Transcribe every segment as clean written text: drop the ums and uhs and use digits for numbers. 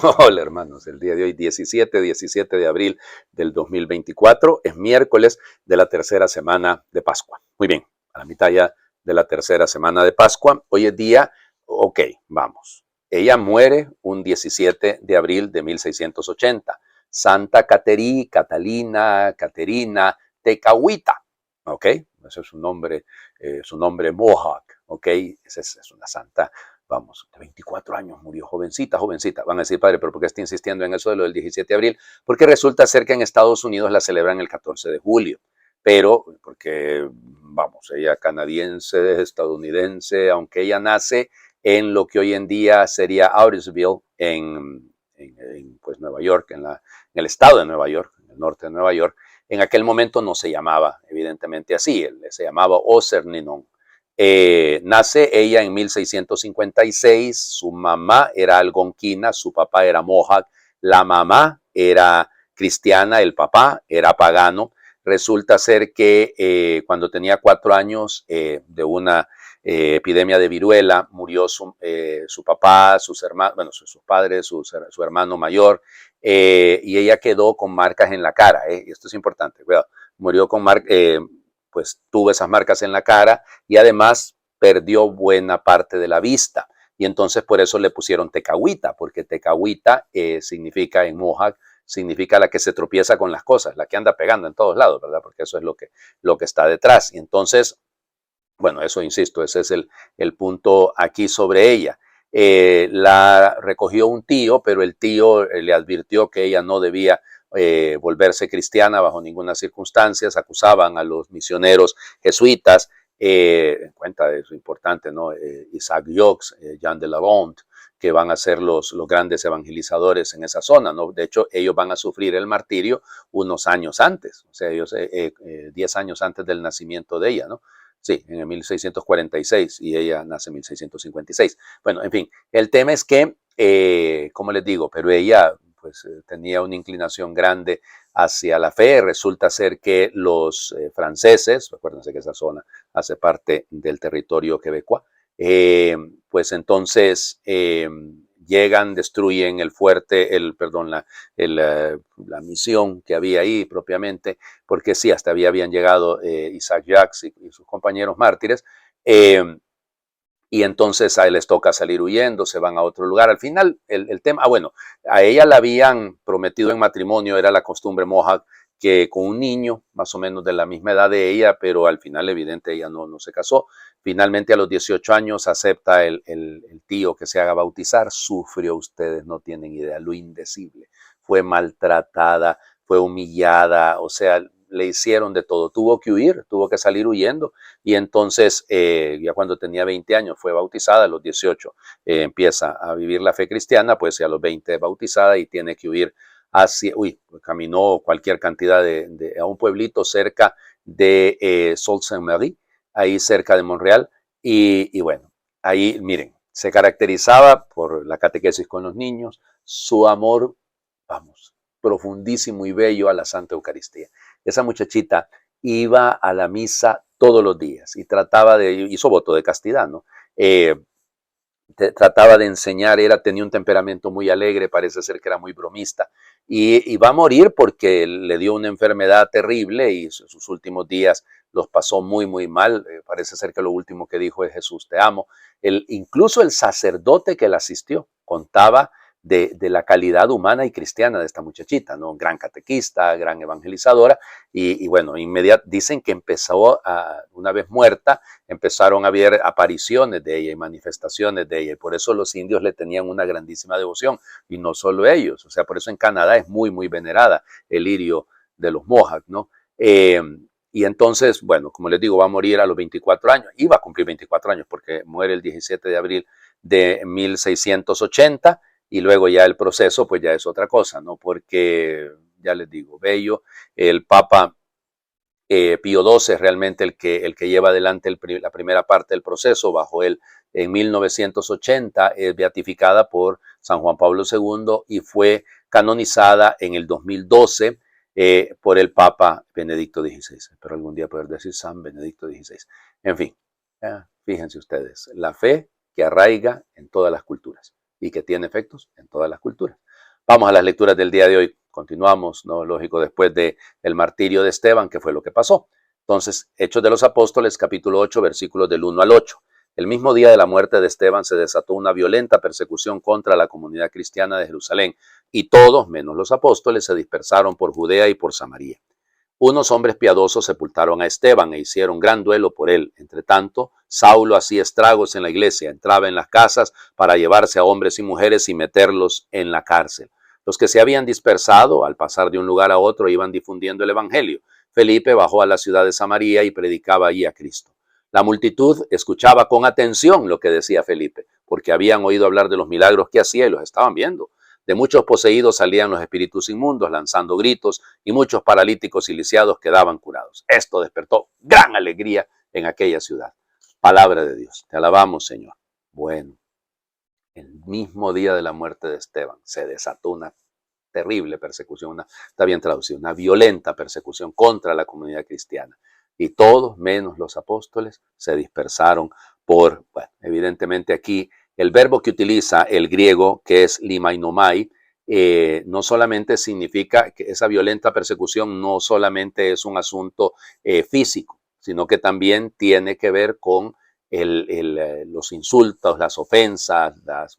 Hola hermanos, el día de hoy 17 de abril del 2024 es miércoles de la tercera semana de Pascua. Muy bien, a la mitad ya de la tercera semana de Pascua. Hoy es día, ok, vamos. Ella muere un 17 de abril de 1680. Santa Caterina Tecahuita, ok, ese es su nombre Mohawk, ok, esa es una santa. Vamos, de 24 años murió, jovencita, jovencita. Van a decir, padre, pero ¿por qué está insistiendo en eso de lo del 17 de abril? Porque resulta ser que en Estados Unidos la celebran el 14 de julio. Pero, porque, vamos, ella canadiense, estadounidense, aunque ella nace en lo que hoy en día sería Audubon, pues Nueva York, en el estado de Nueva York, en el norte de Nueva York, en aquel momento no se llamaba evidentemente así, se llamaba Oserninon. Nace ella en 1656, su mamá era algonquina, su papá era mohawk, la mamá era cristiana, el papá era pagano. Resulta ser que cuando tenía 4 años de una epidemia de viruela, murió su papá, sus hermanos, bueno, sus padres, su hermano mayor, y ella quedó con marcas en la cara, y esto es importante, cuidado, murió con pues tuvo esas marcas en la cara y además perdió buena parte de la vista. Y entonces por eso le pusieron Tecahuita, porque Tecahuita significa en Mohawk, significa la que se tropieza con las cosas, la que anda pegando en todos lados, ¿verdad? Porque eso es lo que está detrás. Y entonces, bueno, eso insisto, ese es el punto aquí sobre ella. La recogió un tío, pero el tío le advirtió que ella no debía volverse cristiana bajo ninguna circunstancia. Acusaban a los misioneros jesuitas, en cuenta de eso importante, ¿no? Isaac Jogues, Jean de la Ronde, que van a ser los grandes evangelizadores en esa zona, ¿no? De hecho, ellos van a sufrir el martirio unos años antes, o sea, ellos 10 años antes del nacimiento de ella, ¿no? Sí, en el 1646 y ella nace en 1656. Bueno, en fin, el tema es que, como les digo, pero ella pues tenía una inclinación grande hacia la fe. Resulta ser que los franceses, recuérdense que esa zona hace parte del territorio quebecois, pues entonces llegan, destruyen el fuerte, perdón, la misión que había ahí propiamente, porque sí, hasta habían llegado Isaac Jogues y sus compañeros mártires, y entonces a él les toca salir huyendo, se van a otro lugar. Al final, el tema, bueno, a ella la habían prometido en matrimonio, era la costumbre mohawk, que con un niño más o menos de la misma edad de ella, pero al final evidente ella no se casó. Finalmente a los 18 años acepta el tío que se haga bautizar, sufrió, ustedes no tienen idea, lo indecible. Fue maltratada, fue humillada, o sea, le hicieron de todo, tuvo que huir, tuvo que salir huyendo y entonces ya cuando tenía 20 años fue bautizada, a los 18 empieza a vivir la fe cristiana, pues ya a los 20 es bautizada y tiene que huir hacia, caminó cualquier cantidad a un pueblito cerca de Sault-Saint-Marie, ahí cerca de Montreal, y bueno, ahí miren, se caracterizaba por la catequesis con los niños, su amor, vamos, profundísimo y bello a la Santa Eucaristía. Esa muchachita iba a la misa todos los días y hizo voto de castidad, ¿no? Trataba de enseñar, tenía un temperamento muy alegre, parece ser que era muy bromista, y va a morir porque le dio una enfermedad terrible y sus últimos días los pasó muy, muy mal. Parece ser que lo último que dijo es Jesús, te amo. Incluso el sacerdote que la asistió contaba de la calidad humana y cristiana de esta muchachita, ¿no? Gran catequista, gran evangelizadora, y bueno, dicen que una vez muerta, empezaron a haber apariciones de ella y manifestaciones de ella, y por eso los indios le tenían una grandísima devoción, y no solo ellos, o sea, por eso en Canadá es muy, muy venerada el lirio de los Mohawk, ¿no? Y entonces, bueno, como les digo, va a morir a los 24 años, iba a cumplir 24 años porque muere el 17 de abril de 1680, y luego ya el proceso, pues ya es otra cosa, ¿no? Porque, ya les digo, bello, el Papa Pío XII es realmente el que lleva adelante la primera parte del proceso. Bajo él, en 1980 es beatificada por San Juan Pablo II y fue canonizada en el 2012 por el Papa Benedicto XVI. Espero algún día poder decir San Benedicto XVI. En fin, fíjense ustedes, la fe que arraiga en todas las culturas y que tiene efectos en todas las culturas. Vamos a las lecturas del día de hoy. Continuamos, ¿no? Lógico, después del martirio de Esteban, que fue lo que pasó. Entonces, Hechos de los Apóstoles, capítulo 8, versículos del 1 al 8. El mismo día de la muerte de Esteban se desató una violenta persecución contra la comunidad cristiana de Jerusalén, y todos, menos los apóstoles, se dispersaron por Judea y por Samaria. Unos hombres piadosos sepultaron a Esteban e hicieron gran duelo por él. Entre tanto, Saulo hacía estragos en la iglesia, entraba en las casas para llevarse a hombres y mujeres y meterlos en la cárcel. Los que se habían dispersado, al pasar de un lugar a otro, iban difundiendo el evangelio. Felipe bajó a la ciudad de Samaria y predicaba allí a Cristo. La multitud escuchaba con atención lo que decía Felipe, porque habían oído hablar de los milagros que hacía y los estaban viendo. De muchos poseídos salían los espíritus inmundos, lanzando gritos, y muchos paralíticos y lisiados quedaban curados. Esto despertó gran alegría en aquella ciudad. Palabra de Dios. Te alabamos, Señor. Bueno, el mismo día de la muerte de Esteban se desató una terrible persecución, está bien traducido, una violenta persecución contra la comunidad cristiana. Y todos, menos los apóstoles, se dispersaron bueno, evidentemente aquí el verbo que utiliza el griego, que es limainomai, no solamente significa que esa violenta persecución no solamente es un asunto físico, sino que también tiene que ver con los insultos, las ofensas, las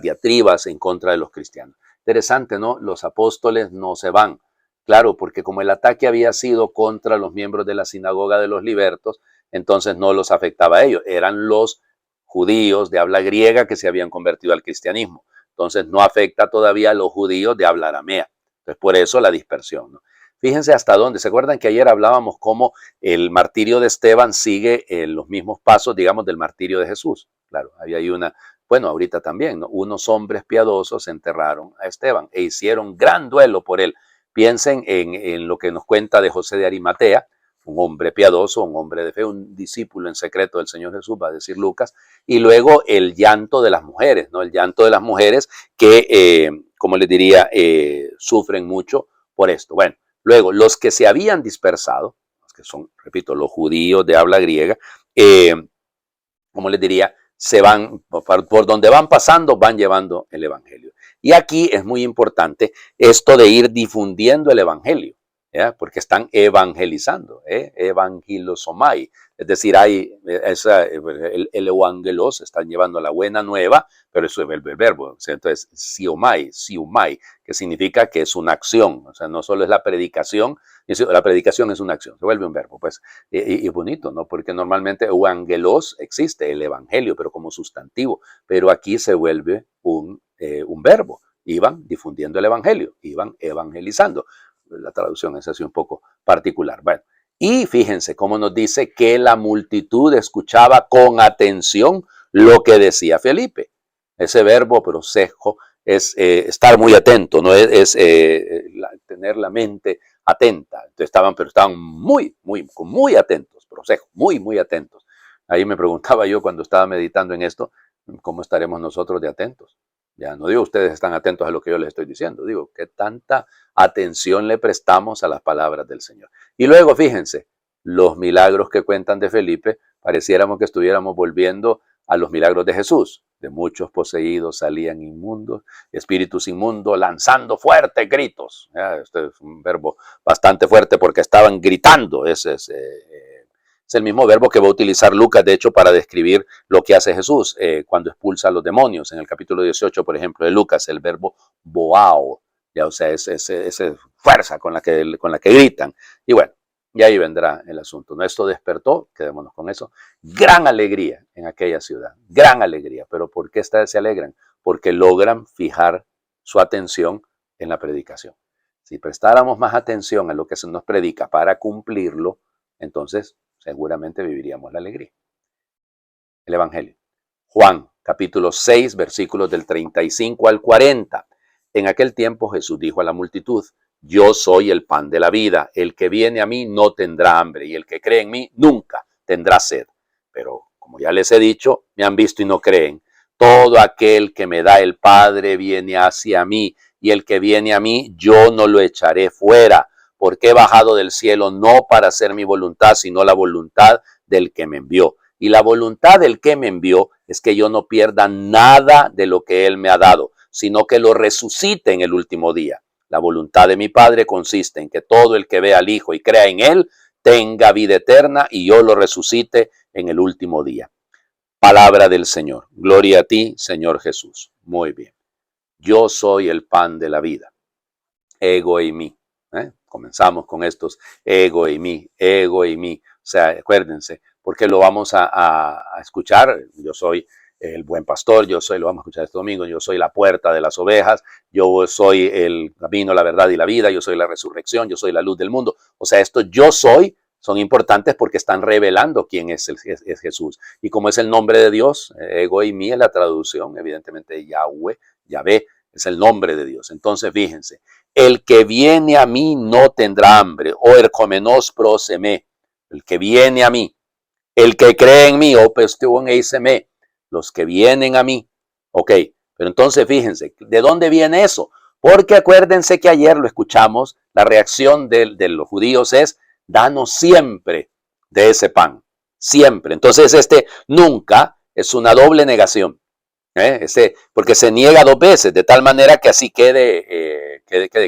diatribas en contra de los cristianos. Interesante, ¿no? Los apóstoles no se van. Claro, porque como el ataque había sido contra los miembros de la sinagoga de los libertos, entonces no los afectaba a ellos. Eran los judíos de habla griega que se habían convertido al cristianismo. Entonces no afecta todavía a los judíos de habla aramea. Entonces por eso la dispersión, ¿no? Fíjense hasta dónde. ¿Se acuerdan que ayer hablábamos cómo el martirio de Esteban sigue los mismos pasos, digamos, del martirio de Jesús? Claro, había ahí bueno, ahorita también, ¿no? Unos hombres piadosos enterraron a Esteban e hicieron gran duelo por él. Piensen en lo que nos cuenta de José de Arimatea, un hombre piadoso, un hombre de fe, un discípulo en secreto del Señor Jesús, va a decir Lucas, y luego el llanto de las mujeres, ¿no? El llanto de las mujeres que, como les diría, sufren mucho por esto. Bueno, luego los que se habían dispersado, que son, repito, los judíos de habla griega, como les diría, se van, por donde van pasando, van llevando el evangelio. Y aquí es muy importante esto de ir difundiendo el evangelio, ¿ya? Porque están evangelizando, evangelosomai. Es decir, hay el evangelos, están llevando la buena nueva, pero eso es el verbo. O sea, entonces, siumai, que significa que es una acción. O sea, no solo es la predicación es una acción, se vuelve un verbo, pues, y bonito, ¿no? Porque normalmente evangelos existe, el evangelio, pero como sustantivo, pero aquí se vuelve un verbo. Iban difundiendo el evangelio, iban evangelizando. La traducción es así un poco particular. Bueno, y fíjense cómo nos dice que la multitud escuchaba con atención lo que decía Felipe. Ese verbo prosejo es estar muy atento, no es tener la mente atenta. Entonces estaban muy atentos, prosejo, muy atentos. Ahí me preguntaba yo cuando estaba meditando en esto, ¿cómo estaremos nosotros de atentos? Ya no digo ustedes están atentos a lo que yo les estoy diciendo, digo que tanta atención le prestamos a las palabras del Señor. Y luego fíjense, los milagros que cuentan de Felipe, pareciéramos que estuviéramos volviendo a los milagros de Jesús. De muchos poseídos salían inmundos, espíritus inmundos, lanzando fuertes gritos. Este es un verbo bastante fuerte porque estaban gritando. Ese es el mismo verbo que va a utilizar Lucas, de hecho, para describir lo que hace Jesús cuando expulsa a los demonios. En el capítulo 18, por ejemplo, de Lucas, el verbo boao, ya, o sea, es fuerza con la que gritan. Y bueno, y ahí vendrá el asunto. ¿No? Esto despertó, quedémonos con eso, gran alegría en aquella ciudad, gran alegría. ¿Pero por qué se alegran? Porque logran fijar su atención en la predicación. Si prestáramos más atención a lo que se nos predica para cumplirlo, entonces seguramente viviríamos la alegría. El Evangelio. Juan, capítulo 6, versículos del 35 al 40. En aquel tiempo Jesús dijo a la multitud: yo soy el pan de la vida, el que viene a mí no tendrá hambre, y el que cree en mí nunca tendrá sed. Pero, como ya les he dicho, me han visto y no creen. Todo aquel que me da el Padre viene hacia mí, y el que viene a mí yo no lo echaré fuera, porque he bajado del cielo no para hacer mi voluntad, sino la voluntad del que me envió. Y la voluntad del que me envió es que yo no pierda nada de lo que él me ha dado, sino que lo resucite en el último día. La voluntad de mi Padre consiste en que todo el que vea al Hijo y crea en Él tenga vida eterna y yo lo resucite en el último día. Palabra del Señor. Gloria a ti, Señor Jesús. Muy bien. Yo soy el pan de la vida. Ego y mí. Comenzamos con estos ego y mí, ego y mí. O sea, acuérdense, porque lo vamos a escuchar. Yo soy el buen pastor, lo vamos a escuchar este domingo, yo soy la puerta de las ovejas, yo soy el camino, la verdad y la vida, yo soy la resurrección, yo soy la luz del mundo. O sea, estos yo soy son importantes porque están revelando quién es Jesús. Y como es el nombre de Dios, ego y mí es la traducción, evidentemente Yahweh, Yahvé, es el nombre de Dios. Entonces, fíjense, el que viene a mí no tendrá hambre, o ercomenos proseme, el que viene a mí, el que cree en mí, o pestuon eiseme, los que vienen a mí. Ok, pero entonces fíjense, ¿de dónde viene eso? Porque acuérdense que ayer lo escuchamos, la reacción de los judíos es, danos siempre de ese pan, siempre. Entonces nunca es una doble negación. Porque se niega dos veces, de tal manera que así quede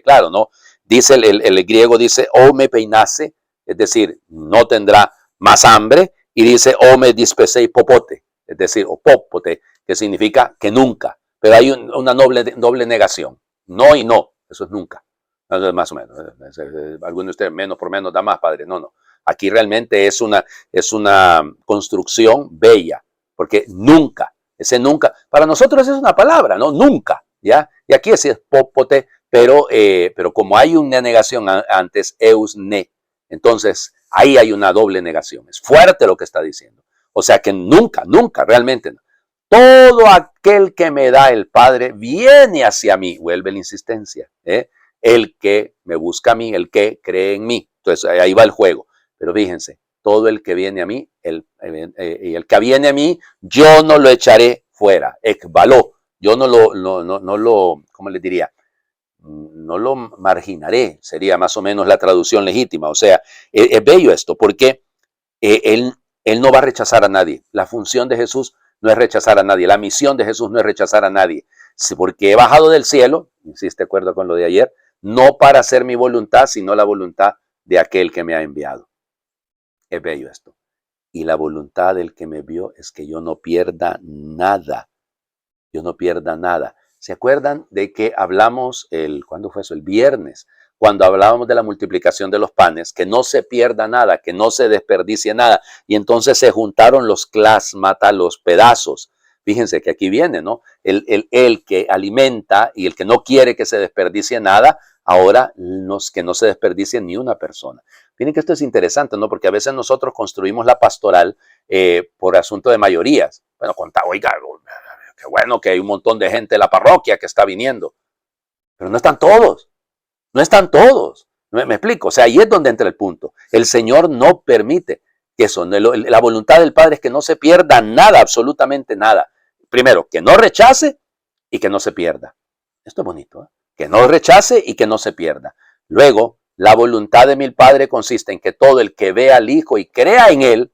claro, ¿no? Dice el griego, dice, o me peinase, es decir, no tendrá más hambre, y dice, o me dispesei popote, es decir, o popote, que significa que nunca, pero hay una doble negación, no y no, eso es nunca, más o menos, algunos de ustedes menos por menos da más, padre, no, aquí realmente es una construcción bella, porque nunca, ese nunca, para nosotros es una palabra, ¿no? Nunca, ¿ya? Y aquí es popote, pero como hay una negación antes, eusne, entonces ahí hay una doble negación. Es fuerte lo que está diciendo. O sea que nunca, nunca, realmente no. Todo aquel que me da el Padre viene hacia mí, vuelve la insistencia, el que me busca a mí, el que cree en mí. Entonces ahí va el juego. Pero fíjense, todo el que viene a mí, el que viene a mí, yo no lo echaré fuera, ekbaló, yo no lo, ¿cómo les diría? No lo marginaré, sería más o menos la traducción legítima. O sea, es bello esto, porque él no va a rechazar a nadie. La función de Jesús no es rechazar a nadie, la misión de Jesús no es rechazar a nadie. Porque he bajado del cielo, si de acuerdo con lo de ayer, no para hacer mi voluntad, sino la voluntad de aquel que me ha enviado. Es bello esto. Y la voluntad del que me vio es que yo no pierda nada. Yo no pierda nada. ¿Se acuerdan de que hablamos ¿cuándo fue eso? El viernes, cuando hablábamos de la multiplicación de los panes, que no se pierda nada, que no se desperdicie nada. Y entonces se juntaron los clasmata, los pedazos. Fíjense que aquí viene, ¿no? El que alimenta y el que no quiere que se desperdicie nada, ahora que no se desperdicie ni una persona. Miren que esto es interesante, ¿no? Porque a veces nosotros construimos la pastoral por asunto de mayorías. Bueno, oiga, qué bueno que hay un montón de gente en la parroquia que está viniendo. Pero no están todos. No están todos. Me explico. O sea, ahí es donde entra el punto. El Señor no permite que eso. La voluntad del Padre es que no se pierda nada, absolutamente nada. Primero, que no rechace y que no se pierda. Esto es bonito, ¿eh? Que no rechace y que no se pierda. Luego, la voluntad de mi Padre consiste en que todo el que vea al Hijo y crea en Él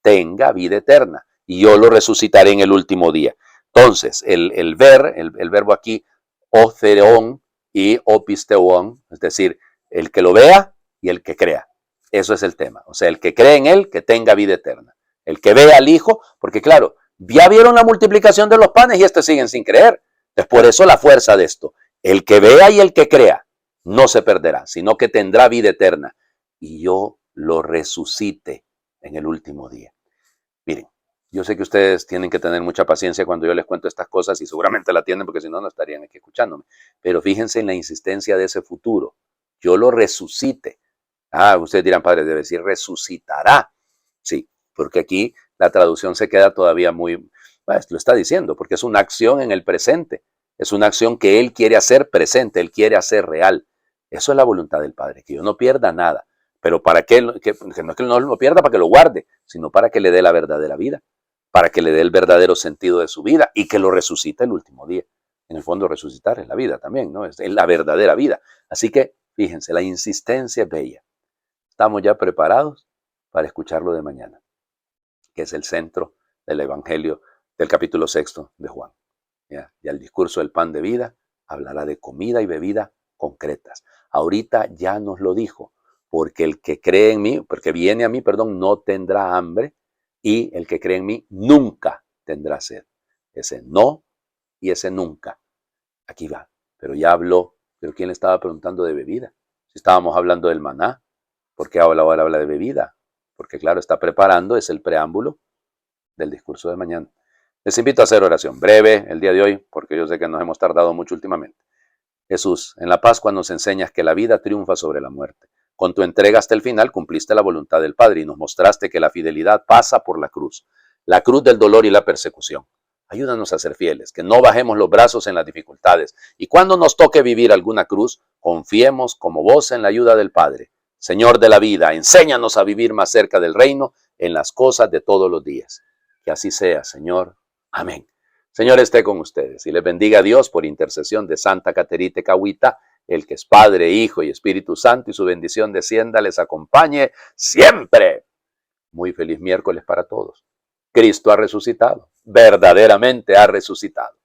tenga vida eterna. Y yo lo resucitaré en el último día. Entonces, el verbo aquí, othereon y opisteon, es decir, el que lo vea y el que crea. Eso es el tema. O sea, el que cree en Él, que tenga vida eterna. El que vea al Hijo, porque claro, ya vieron la multiplicación de los panes y estos siguen sin creer. Entonces, por eso la fuerza de esto. El que vea y el que crea no se perderá, sino que tendrá vida eterna. Y yo lo resucite en el último día. Miren, yo sé que ustedes tienen que tener mucha paciencia cuando yo les cuento estas cosas y seguramente la tienen porque si no, no estarían aquí escuchándome. Pero fíjense en la insistencia de ese futuro. Yo lo resucite. Ustedes dirán, padre, debe decir resucitará. Sí, porque aquí la traducción se queda todavía lo está diciendo, porque es una acción en el presente. Es una acción que Él quiere hacer presente, Él quiere hacer real. Eso es la voluntad del Padre, que yo no pierda nada. Pero para que no es que no lo pierda para que lo guarde, sino para que le dé la verdadera vida, para que le dé el verdadero sentido de su vida y que lo resucite el último día. En el fondo, resucitar es la vida también, ¿no? Es la verdadera vida. Así que, fíjense, la insistencia es bella. Estamos ya preparados para escucharlo de mañana, que es el centro del Evangelio del capítulo 6 de Juan. ¿ya? Y al discurso del pan de vida hablará de comida y bebida concretas. Ahorita ya nos lo dijo, porque el que cree en mí, porque viene a mí, perdón, no tendrá hambre, y el que cree en mí nunca tendrá sed. Ese no y ese nunca. Aquí va, pero ya habló. Pero ¿quién le estaba preguntando de bebida? Si estábamos hablando del maná, ¿por qué ahora habla de bebida? Porque claro, está preparando, es el preámbulo del discurso de mañana. Les invito a hacer oración breve el día de hoy, porque yo sé que nos hemos tardado mucho últimamente. Jesús, en la Pascua nos enseñas que la vida triunfa sobre la muerte. Con tu entrega hasta el final cumpliste la voluntad del Padre y nos mostraste que la fidelidad pasa por la cruz del dolor y la persecución. Ayúdanos a ser fieles, que no bajemos los brazos en las dificultades y cuando nos toque vivir alguna cruz, confiemos como vos en la ayuda del Padre. Señor de la vida, enséñanos a vivir más cerca del reino en las cosas de todos los días. Que así sea, Señor. Amén. Señor esté con ustedes y les bendiga a Dios por intercesión de Santa Caterina Cahuita, el que es Padre, Hijo y Espíritu Santo, y su bendición descienda, les acompañe siempre. Muy feliz miércoles para todos. Cristo ha resucitado, verdaderamente ha resucitado.